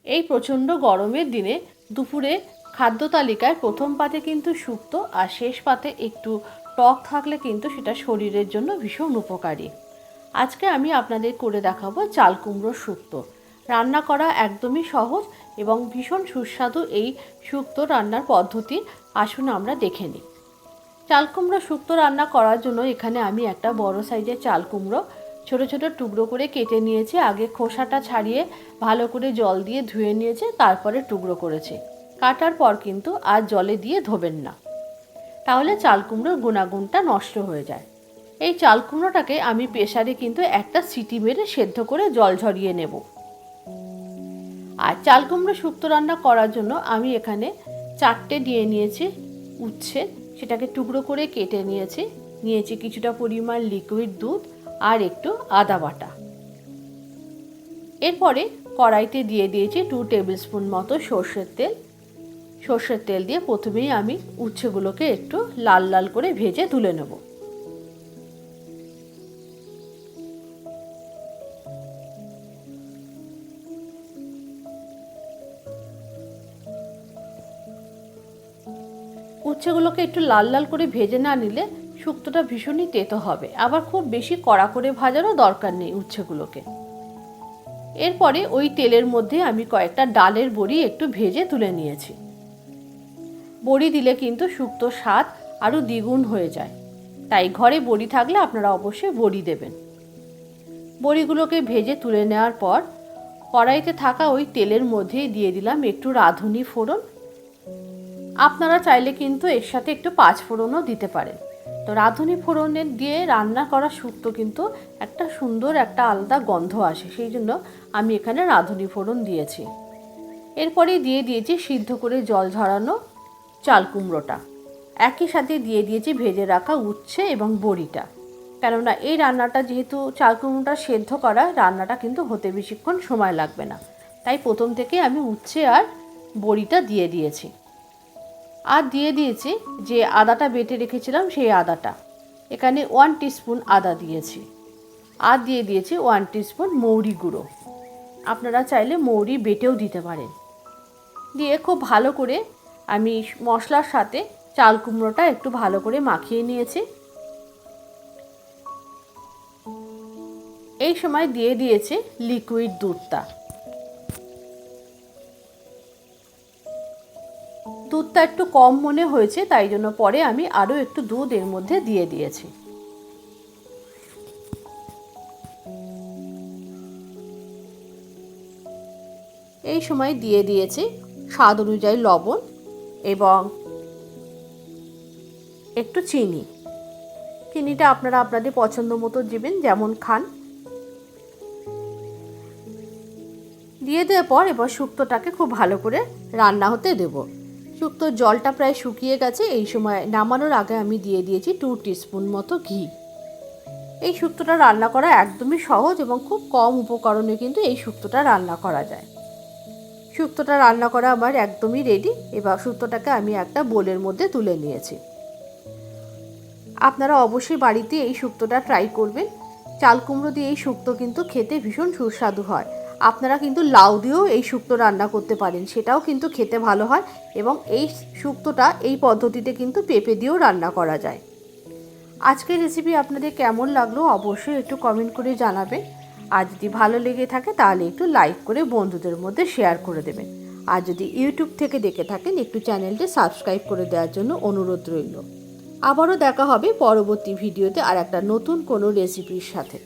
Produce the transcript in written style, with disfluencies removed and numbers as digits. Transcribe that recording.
এই প্রচণ্ড গরমের দিনে দুপুরে খাদ্য তালিকায় প্রথম পাতে কিন্তু শুক্তো আর শেষ পাতে একটু টক থাকলে কিন্তু সেটা শরীরের জন্য ভীষণ উপকারী। আজকে আমি আপনাদের করে দেখাবো চাল কুমড়োর শুক্তো। রান্না করা একদমই সহজ এবং ভীষণ সুস্বাদু এই শুক্তো রান্নার পদ্ধতি আসুন আমরা দেখে নিই। চাল কুমড়ো শুক্তো রান্না করার জন্য এখানে আমি একটা বড় সাইজের চাল কুমড়ো ছোট ছোট টুকরো করে কেটে নিয়েছি। আগে খোসাটা ছাড়িয়ে ভালো করে জল দিয়ে ধুয়ে নিয়েছে, তারপরে টুকরো করেছি। কাটার পর কিন্তু আর জলে দিয়ে ধোবেন না, তাহলে চাল কুমড়োর গুণাগুণটা নষ্ট হয়ে যায়। এই চাল কুমড়োটাকে আমি প্রেসারে কিন্তু একটা সিটি মেরে সেদ্ধ করে জল ঝরিয়ে নেব। আর চাল কুমড়ো শুক্তো রান্না করার জন্য আমি এখানে 4টে দিয়ে নিয়েছি উচ্ছে, সেটাকে টুকরো করে কেটে নিয়েছি কিছুটা পরিমাণ লিকুইড দুধ আর একটু আদা বাটা। এরপরে কড়াইতে দিয়ে দিয়েছি 2 টেবিল স্পুন মতো সর্ষের তেল দিয়ে প্রথমেই আমি উচ্ছেগুলোকে একটু লাল লাল করে ভেজে তুলে নেব। উচ্ছেগুলোকে একটু লাল লাল করে ভেজে না নিলে শুক্তোটা ভীষণই তেতো হবে, আবার খুব বেশি কড়া করে ভাজারও দরকার নেই উচ্ছেগুলোকে। এরপরে ওই তেলের মধ্যে আমি কয়েকটা ডালের বড়ি একটু ভেজে তুলে নিয়েছি। বড়ি দিলে কিন্তু শুক্তোর স্বাদ আরও দ্বিগুণ হয়ে যায়, তাই ঘরে বড়ি থাকলে আপনারা অবশ্যই বড়ি দেবেন। বড়িগুলোকে ভেজে তুলে নেওয়ার পর কড়াইতে থাকা ওই তেলের মধ্যেই দিয়ে দিলাম একটু রাঁধুনি ফোড়ন। আপনারা চাইলে কিন্তু এর সাথে একটু 5 ফোড়নও দিতে পারেন। তো রাঁধুনি ফোড়নের দিয়ে রান্না করা শুক্তো কিন্তু একটা সুন্দর একটা আলাদা গন্ধ আসে, সেই জন্য আমি এখানে রাঁধুনি ফোড়ন দিয়েছি। এরপরে দিয়ে দিয়েছি সিদ্ধ করে জল ঝরানো চাল কুমড়োটা, একই সাথে দিয়ে দিয়েছি ভেজে রাখা উচ্ছে এবং বড়িটা। কেননা এই রান্নাটা যেহেতু চাল কুমড়োটা সেদ্ধ করা, রান্নাটা কিন্তু হতে বেশিক্ষণ সময় লাগবে না, তাই প্রথম থেকে আমি উচ্ছে আর বড়িটা দিয়ে দিয়েছি। আর দিয়ে দিয়েছি যে আদাটা বেটে রেখেছিলাম সেই আদাটা, এখানে 1 টিস্পুন আদা দিয়েছি। আর দিয়ে দিয়েছি 1 টিস্পুন মৌরি গুঁড়ো, আপনারা চাইলে মৌরি বেটেও দিতে পারেন। দিয়ে খুব ভালো করে আমি মশলার সাথে চাল কুমড়োটা একটু ভালো করে মাখিয়ে নিয়েছি। এই সময় দিয়ে দিয়েছি লিকুইড দুধটা। দুধটা একটু কম মনে হয়েছে, তাই জন্য পরে আমি আরও একটু দুধ এর মধ্যে দিয়ে দিয়েছি। এই সময় দিয়ে দিয়েছি স্বাদ অনুযায়ী লবণ এবং একটু চিনি। চিনিটা আপনারা আপনাদের পছন্দ মতো দিবেন, যেমন খান। দিয়ে দেওয়ার পর এবার শুক্তোটাকে খুব ভালো করে রান্না হতে দেব। শুক্তোর জলটা প্রায় শুকিয়ে গেছে। এই সময় নামানোর আগে আমি দিয়ে দিয়েছি 2 টিস্পুন মতো ঘি। এই শুক্তোটা রান্না করা একদমই সহজ এবং খুব কম উপকরণে কিন্তু এই শুক্তোটা রান্না করা যায়। শুক্তোটা রান্না করা আমার একদমই রেডি। এবার শুক্তোটাকে আমি একটা বোলের মধ্যে তুলে নিয়েছি। আপনারা অবশ্যই বাড়িতে এই শুক্তোটা ট্রাই করবেন। চাল কুমড়ো দিয়ে এই শুক্তো কিন্তু খেতে ভীষণ সুস্বাদু হয়। আপনারা কিন্তু লাউ দিয়েও এই শুক্তো রান্না করতে পারেন, সেটাও কিন্তু খেতে ভালো হয়। এবং এই শুক্তোটা এই পদ্ধতিতে কিন্তু পেঁপে দিয়েও রান্না করা যায়। আজকের রেসিপি আপনাদের কেমন লাগলো অবশ্যই একটু কমেন্ট করে জানাবেন। আর যদি ভালো লেগে থাকে তাহলে একটু লাইক করে বন্ধুদের মধ্যে শেয়ার করে দেবেন। আর যদি ইউটিউব থেকে দেখে থাকেন একটু চ্যানেলটি সাবস্ক্রাইব করে দেওয়ার জন্য অনুরোধ রইল। আবারও দেখা হবে পরবর্তী ভিডিওতে আর একটা নতুন কোনো রেসিপির সাথে।